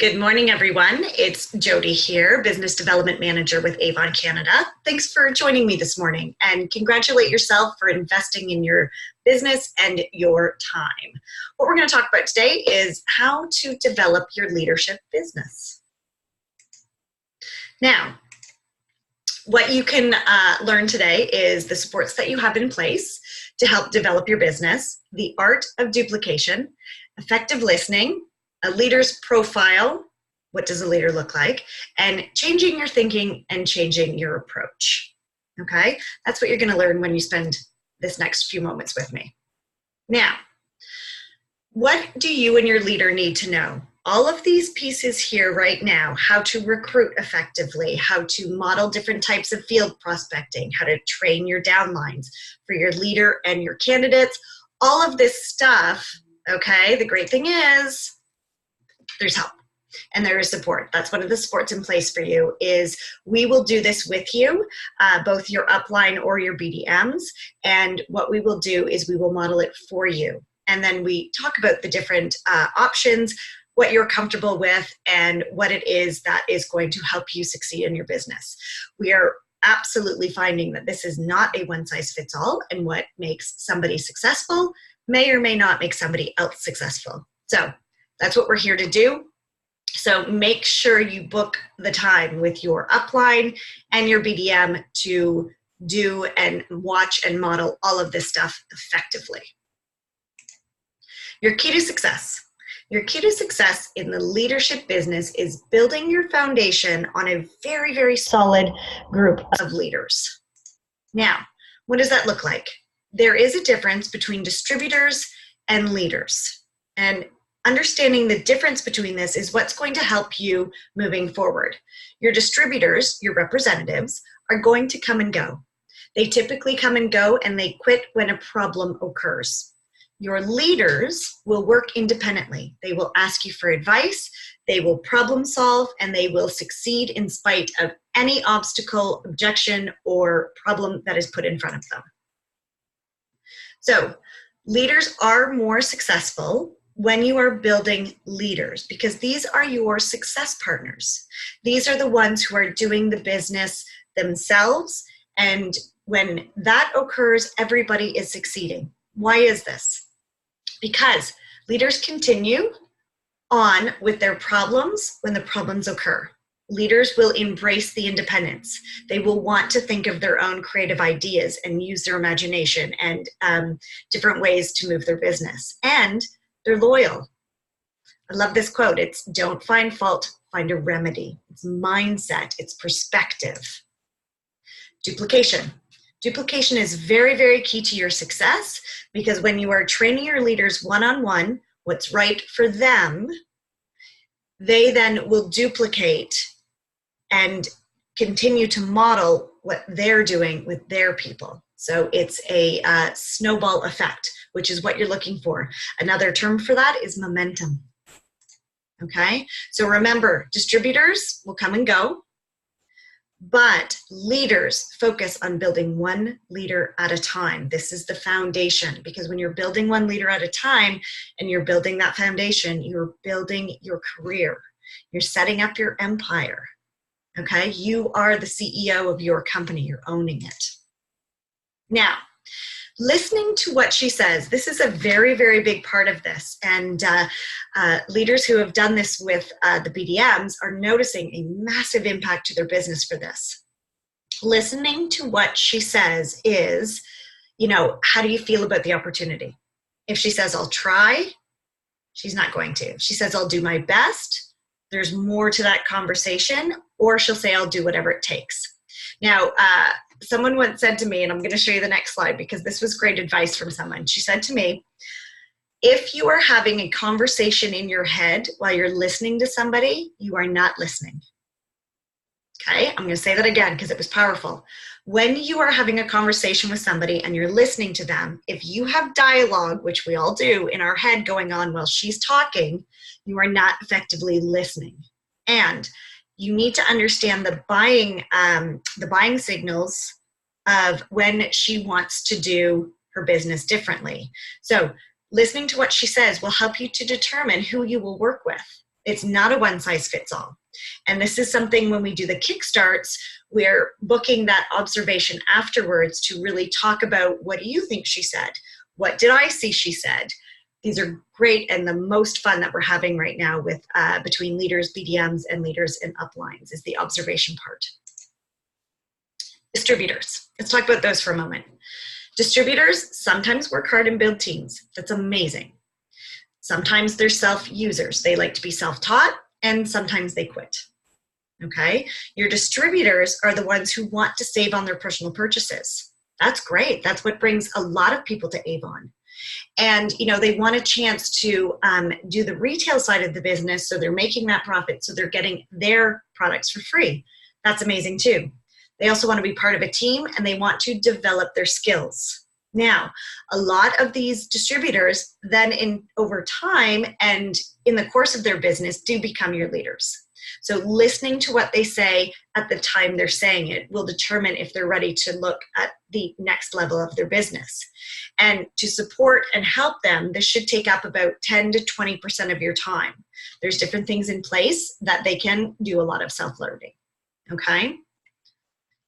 Good morning, everyone. It's Jody here, Business Development Manager with Avon Canada. Thanks for joining me this morning, and congratulate yourself for investing in your business and your time. What we're going to talk about today is how to develop your leadership business. Now, what you can learn today is the supports that you have in place to help develop your business, the art of duplication, effective listening, a leader's profile, what does a leader look like, and changing your thinking and changing your approach. Okay, that's what you're going to learn when you spend this next few moments with me. Now, what do you and your leader need to know? All of these pieces here right now, how to recruit effectively, how to model different types of field prospecting, how to train your downlines for your leader and your candidates, all of this stuff, okay, the great thing is there's help and there is support. That's one of the supports in place for you is we will do this with you, both your upline or your BDMs. And what we will do is we will model it for you. And then we talk about the different options, what you're comfortable with, and what it is that is going to help you succeed in your business. We are absolutely finding that this is not a one-size-fits-all, and what makes somebody successful may or may not make somebody else successful. So that's what we're here to do. So make sure you book the time with your upline and your BDM to do and watch and model all of this stuff effectively. Your key to success. Your key to success in the leadership business is building your foundation on a very, very solid group of leaders. Now, what does that look like? There is a difference between distributors and leaders. And understanding the difference between this is what's going to help you moving forward. Your distributors, your representatives, are going to come and go. They typically come and go and they quit when a problem occurs. Your leaders will work independently. They will ask you for advice, they will problem solve, and they will succeed in spite of any obstacle, objection, or problem that is put in front of them. So, leaders are more successful when you are building leaders, because these are your success partners. These are the ones who are doing the business themselves, and when that occurs, everybody is succeeding. Why is this? Because leaders continue on with their problems when the problems occur. Leaders will embrace the independence. They will want to think of their own creative ideas and use their imagination and different ways to move their business. And they're loyal. I love this quote. It's don't find fault, find a remedy. It's mindset, it's perspective. Duplication. Duplication is very, very key to your success, because when you are training your leaders one-on-one, what's right for them, they then will duplicate and continue to model what they're doing with their people. So it's a snowball effect, which is what you're looking for. Another term for that is momentum. Okay, so remember, distributors will come and go, but leaders focus on building one leader at a time. This is the foundation, because when you're building one leader at a time and you're building that foundation, you're building your career. You're setting up your empire. Okay, you are the CEO of your company. You're owning it. Now, listening to what she says, this is a very, very big part of this. And leaders who have done this with the BDMs are noticing a massive impact to their business for this. Listening to what she says is, how do you feel about the opportunity? If she says, I'll try, she's not going to. If she says, I'll do my best, there's more to that conversation, or she'll say, I'll do whatever it takes. Now, someone once said to me, and I'm going to show you the next slide because this was great advice from someone. She said to me, if you are having a conversation in your head while you're listening to somebody, you are not listening. Okay, I'm going to say that again because it was powerful. When you are having a conversation with somebody and you're listening to them, if you have dialogue, which we all do in our head going on while she's talking, you are not effectively listening. And you need to understand the buying signals of when she wants to do her business differently. So listening to what she says will help you to determine who you will work with. It's not a one size fits all. And this is something when we do the kickstarts, we're booking that observation afterwards to really talk about, what do you think she said? What did I see she said? These are great and the most fun that we're having right now with between leaders, BDMs, and leaders in uplines is the observation part. Distributors. Let's talk about those for a moment. Distributors sometimes work hard and build teams. That's amazing. Sometimes they're self-users. They like to be self-taught, and sometimes they quit. Okay? Your distributors are the ones who want to save on their personal purchases. That's great. That's what brings a lot of people to Avon. And, you know, they want a chance to do the retail side of the business, so they're making that profit, so they're getting their products for free. That's amazing too. They also want to be part of a team, and they want to develop their skills. Now, a lot of these distributors then over time and in the course of their business do become your leaders. So listening to what they say at the time they're saying it will determine if they're ready to look at the next level of their business. And to support and help them, this should take up about 10 to 20% of your time. There's different things in place that they can do a lot of self-learning, okay?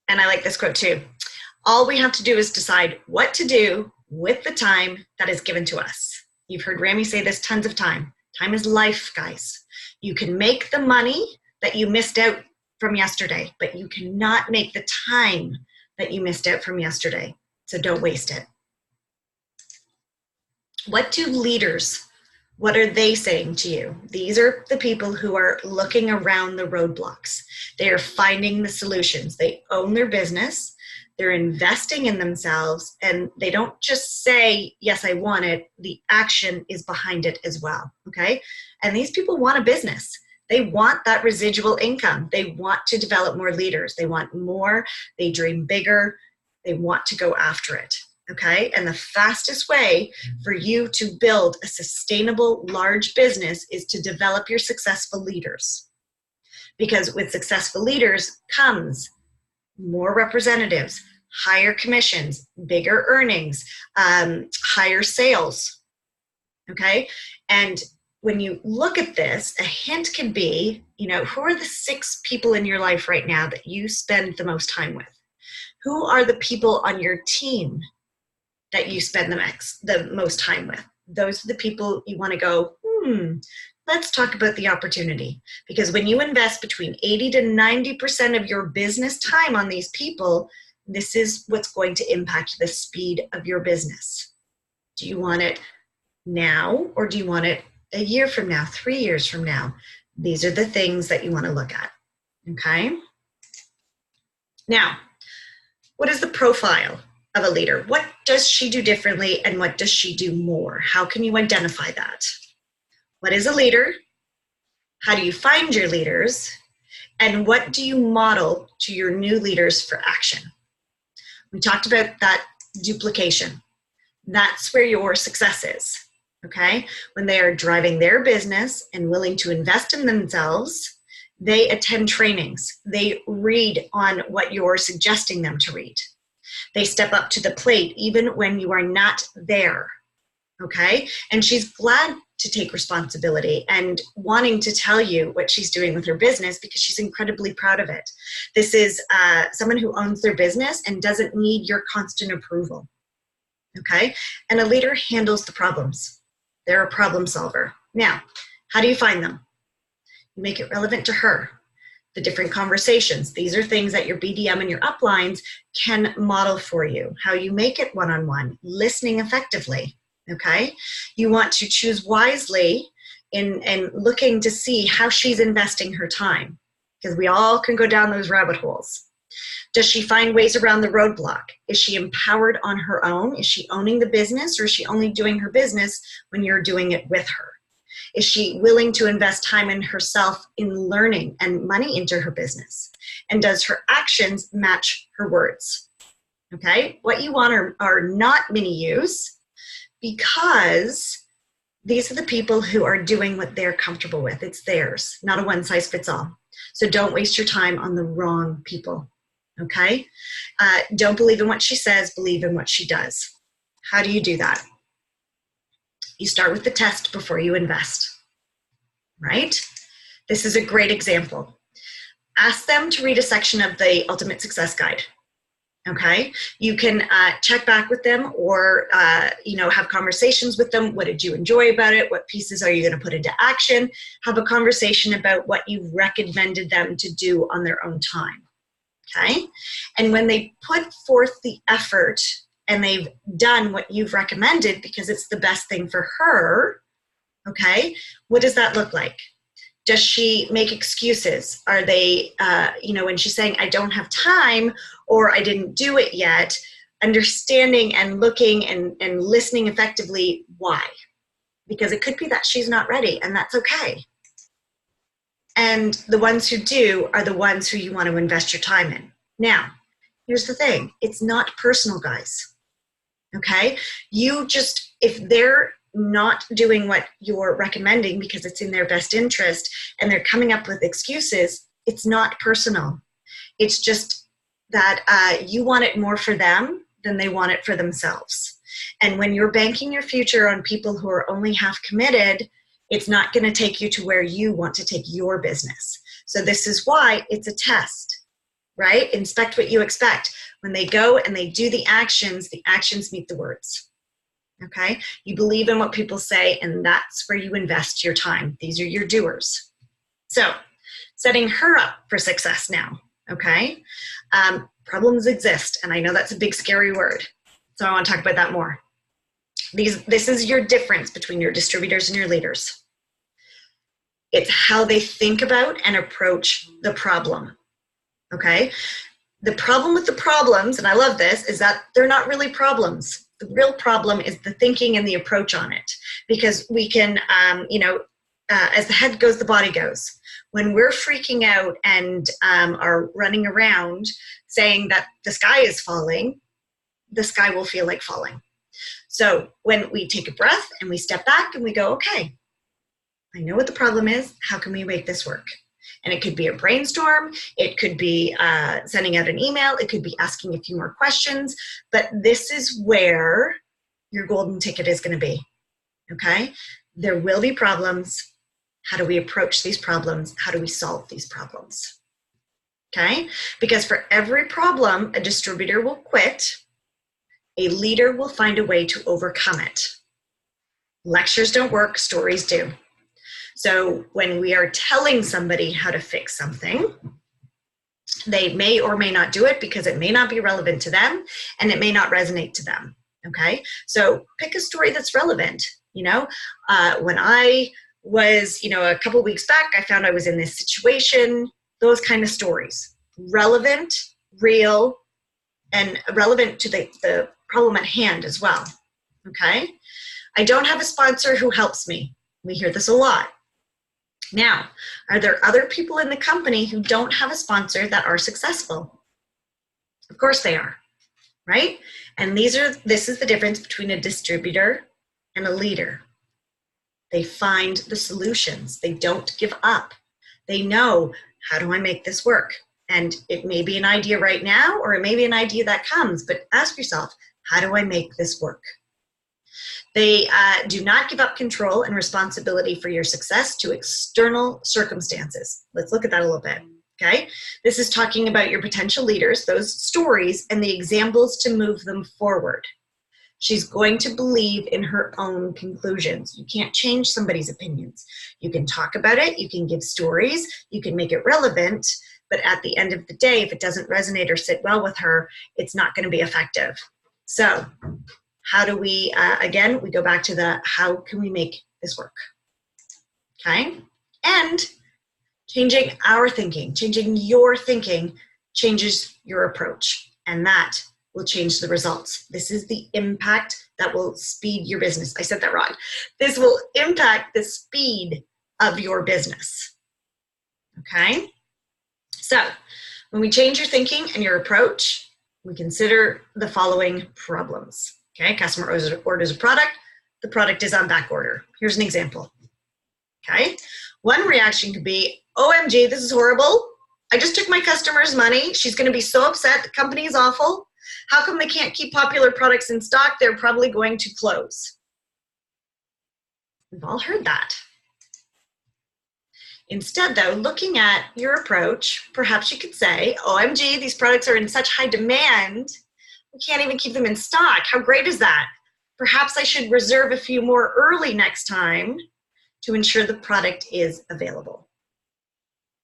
And I like this quote too. All we have to do is decide what to do with the time that is given to us. You've heard Rami say this tons of time. Time is life, guys. You can make the money that you missed out from yesterday, but you cannot make the time that you missed out from yesterday. So don't waste it. What do leaders, what are they saying to you? These are the people who are looking around the roadblocks. They are finding the solutions. They own their business. They're investing in themselves, and they don't just say, yes, I want it. The action is behind it as well, okay? And these people want a business. They want that residual income. They want to develop more leaders. They want more. They dream bigger. They want to go after it, okay? And the fastest way for you to build a sustainable, large business is to develop your successful leaders. Because with successful leaders comes more representatives, higher commissions, bigger earnings, higher sales, okay? And when you look at this, a hint could be, you know, who are the 6 people in your life right now that you spend the most time with? Who are the people on your team that you spend the most time with? Those are the people you want to go, let's talk about the opportunity. Because when you invest between 80 to 90% of your business time on these people, this is what's going to impact the speed of your business. Do you want it now, or do you want it a year from now, 3 years from now? These are the things that you want to look at, okay? Now, what is the profile of a leader? What does she do differently, and what does she do more? How can you identify that? What is a leader? How do you find your leaders? And what do you model to your new leaders for action? We talked about that duplication. That's where your success is, okay? When they are driving their business and willing to invest in themselves, they attend trainings. They read on what you're suggesting them to read. They step up to the plate even when you are not there, okay? And she's glad to take responsibility and wanting to tell you what she's doing with her business because she's incredibly proud of it. This is someone who owns their business and doesn't need your constant approval, okay? And a leader handles the problems. They're a problem solver. Now, how do you find them? You make it relevant to her. The different conversations. These are things that your BDM and your uplines can model for you. How you make it one-on-one, listening effectively, okay? You want to choose wisely in looking to see how she's investing her time, because we all can go down those rabbit holes. Does she find ways around the roadblock? Is she empowered on her own? Is she owning the business, or is she only doing her business when you're doing it with her? Is she willing to invest time in herself in learning and money into her business? And does her actions match her words? Okay, what you want are not mini yous, because these are the people who are doing what they're comfortable with. It's theirs, not a one size fits all. So don't waste your time on the wrong people, okay? Don't believe in what she says, believe in what she does. How do you do that? You start with the test before you invest, right? This is a great example. Ask them to read a section of the Ultimate Success Guide. Okay, you can check back with them, or have conversations with them. What did you enjoy about it? What pieces are you going to put into action? Have a conversation about what you recommended them to do on their own time. Okay, and when they put forth the effort and they've done what you've recommended because it's the best thing for her, okay, what does that look like? Does she make excuses? Are they, when she's saying, I don't have time or I didn't do it yet, understanding and looking and listening effectively, why? Because it could be that she's not ready, and that's okay. And the ones who do are the ones who you want to invest your time in. Now, here's the thing. It's not personal, guys. Okay? If they're not doing what you're recommending because it's in their best interest and they're coming up with excuses, it's not personal. It's just that you want it more for them than they want it for themselves. And when you're banking your future on people who are only half committed, it's not going to take you to where you want to take your business. So this is why it's a test, right? Inspect what you expect. When they go and they do the actions meet the words. Okay, you believe in what people say, and that's where you invest your time. These are your doers. So, setting her up for success now. Okay, problems exist, and I know that's a big, scary word. So I want to talk about that more. This is your difference between your distributors and your leaders. It's how they think about and approach the problem. Okay, the problem with the problems, and I love this, is that they're not really problems. The real problem is the thinking and the approach on it, because we can, as the head goes, the body goes. When we're freaking out and are running around saying that the sky is falling, the sky will feel like falling. So when we take a breath and we step back and we go, okay, I know what the problem is. How can we make this work? And it could be a brainstorm, it could be sending out an email, it could be asking a few more questions, but this is where your golden ticket is going to be, okay? There will be problems. How do we approach these problems? How do we solve these problems? Okay? Because for every problem, a distributor will quit, a leader will find a way to overcome it. Lectures don't work, stories do. So when we are telling somebody how to fix something, they may or may not do it because it may not be relevant to them and it may not resonate to them, okay? So pick a story that's relevant. When I was, a couple of weeks back, I found I was in this situation, those kind of stories. Relevant, real, and relevant to the problem at hand as well, okay? I don't have a sponsor who helps me. We hear this a lot. Now, are there other people in the company who don't have a sponsor that are successful? Of course they are, right? And this is the difference between a distributor and a leader. They find the solutions. They don't give up. They know, how do I make this work? And it may be an idea right now, or it may be an idea that comes, but ask yourself, how do I make this work? They do not give up control and responsibility for your success to external circumstances. Let's look at that a little bit, okay? This is talking about your potential leaders, those stories, and the examples to move them forward. She's going to believe in her own conclusions. You can't change somebody's opinions. You can talk about it, you can give stories, you can make it relevant, but at the end of the day, if it doesn't resonate or sit well with her, it's not going to be effective. So, how do we, again, we go back to how can we make this work? Okay? And changing our thinking, changing your thinking changes your approach. And that will change the results. This is the impact that will speed your business. I said that wrong. This will impact the speed of your business. Okay? So, when we change your thinking and your approach, we consider the following problems. Okay, customer orders a product, the product is on back order. Here's an example. Okay, one reaction could be, OMG, this is horrible. I just took my customer's money. She's going to be so upset. The company is awful. How come they can't keep popular products in stock? They're probably going to close. We've all heard that. Instead, though, looking at your approach, perhaps you could say, OMG, these products are in such high demand, we can't even keep them in stock. How great is that? Perhaps I should reserve a few more early next time to ensure the product is available.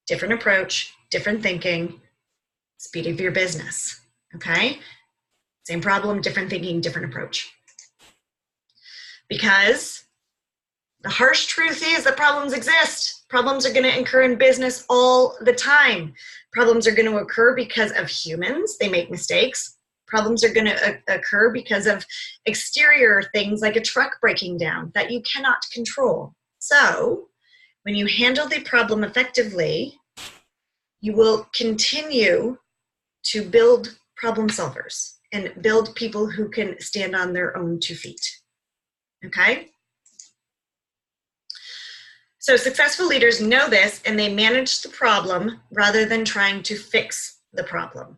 Different approach, different thinking, speed of your business, okay? Same problem, different thinking, different approach. Because the harsh truth is that problems exist. Problems are going to occur in business all the time. Problems are going to occur because of humans. They make mistakes. Problems are going to occur because of exterior things like a truck breaking down that you cannot control. So when you handle the problem effectively, you will continue to build problem solvers and build people who can stand on their own 2 feet. Okay? So successful leaders know this and they manage the problem rather than trying to fix the problem.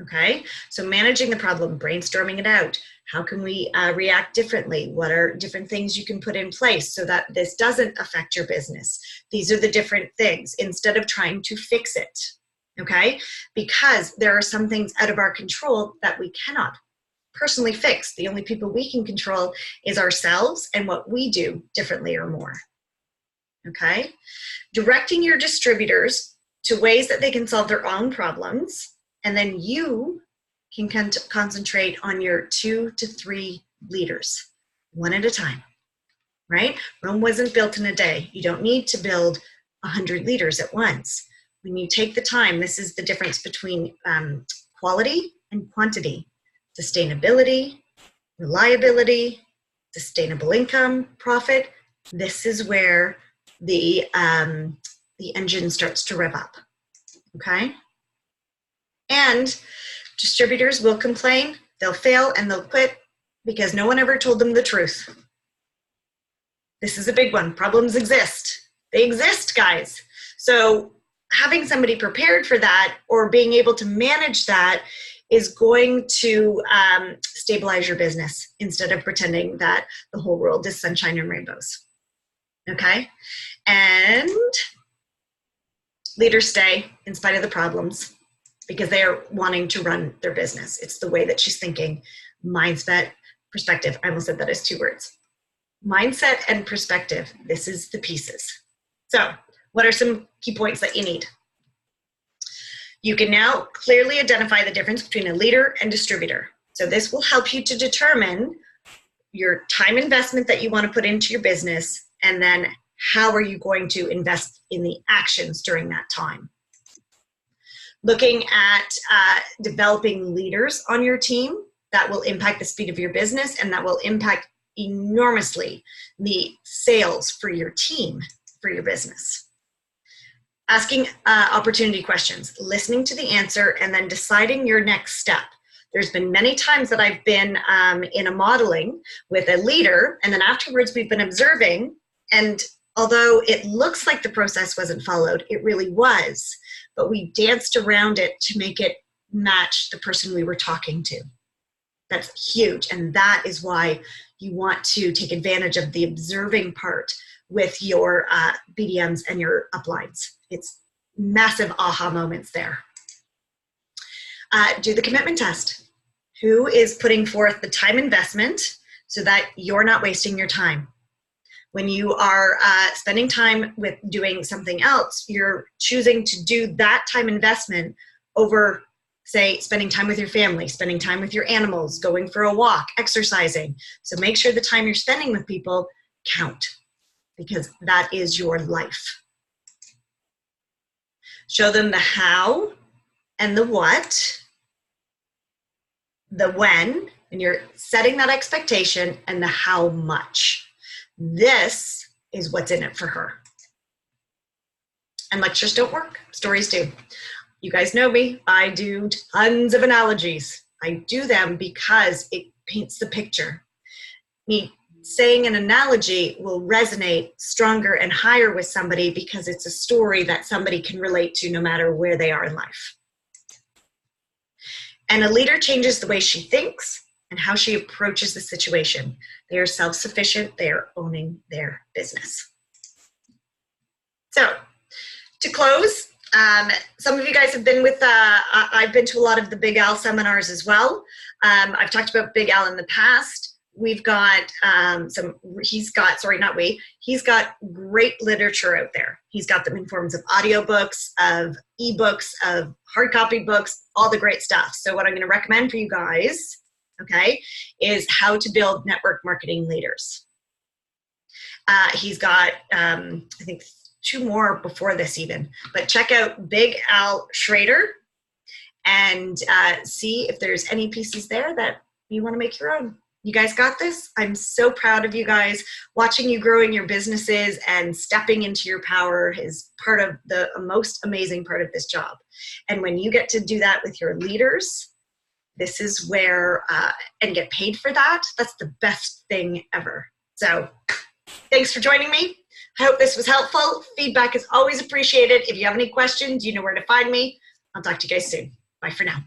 Okay? So managing the problem, brainstorming it out. How can we react differently? What are different things you can put in place so that this doesn't affect your business? These are the different things instead of trying to fix it. Okay? Because there are some things out of our control that we cannot personally fix. The only people we can control is ourselves and what we do differently or more. Okay? Directing your distributors to ways that they can solve their own problems, and then you can concentrate on your 2 to 3 leaders, one at a time, right? Rome wasn't built in a day. You don't need to build 100 leaders at once. When you take the time, this is the difference between quality and quantity, sustainability, reliability, sustainable income, profit. This is where the engine starts to rev up, okay? And distributors will complain, they'll fail, and they'll quit because no one ever told them the truth. This is a big one. Problems exist. They exist, guys. So having somebody prepared for that or being able to manage that is going to stabilize your business instead of pretending that the whole world is sunshine and rainbows. Okay? And leaders stay in spite of the problems because they are wanting to run their business. It's the way that she's thinking. Mindset, perspective. I almost said that as 2 words. Mindset and perspective. This is the pieces. So what are some key points that you need? You can now clearly identify the difference between a leader and distributor. So this will help you to determine your time investment that you want to put into your business, and then how are you going to invest in the actions during that time. Looking at developing leaders on your team that will impact the speed of your business and that will impact enormously the sales for your team, for your business. Asking opportunity questions, listening to the answer, and then deciding your next step. There's been many times that I've been in a modeling with a leader, and then afterwards we've been observing, and although it looks like the process wasn't followed, it really was, but we danced around it to make it match the person we were talking to. That's huge, and that is why you want to take advantage of the observing part with your BDMs and your uplines. It's massive aha moments there. Do the commitment test. Who is putting forth the time investment so that you're not wasting your time? When you are spending time with doing something else, you're choosing to do that time investment over, say, spending time with your family, spending time with your animals, going for a walk, exercising. So make sure the time you're spending with people count, because that is your life. Show them the how and the what, the when, and you're setting that expectation, and the how much. This is what's in it for her. And lectures don't work, stories do. You guys know me, I do tons of analogies. I do them because it paints the picture. Me saying an analogy will resonate stronger and higher with somebody because it's a story that somebody can relate to no matter where they are in life. And a leader changes the way she thinks and how she approaches the situation. They are self-sufficient. They are owning their business. So To close, some of you guys have been with, I've been to a lot of the Big Al seminars as well. I've talked about Big Al in the past. We've got he's got great literature out there. He's got them in forms of audiobooks, of ebooks, of hard copy books, all the great stuff. So what I'm going to recommend for you guys, okay, is How to Build Network Marketing Leaders. He's got, I think, 2 more before this even, but check out Big Al Schrader and see if there's any pieces there that you want to make your own. You guys got this. I'm so proud of you guys. Watching you growing your businesses and stepping into your power is part of the most amazing part of this job. And when you get to do that with your leaders, this is where, and get paid for that, that's the best thing ever. So thanks for joining me. I hope this was helpful. Feedback is always appreciated. If you have any questions, you know where to find me. I'll talk to you guys soon. Bye for now.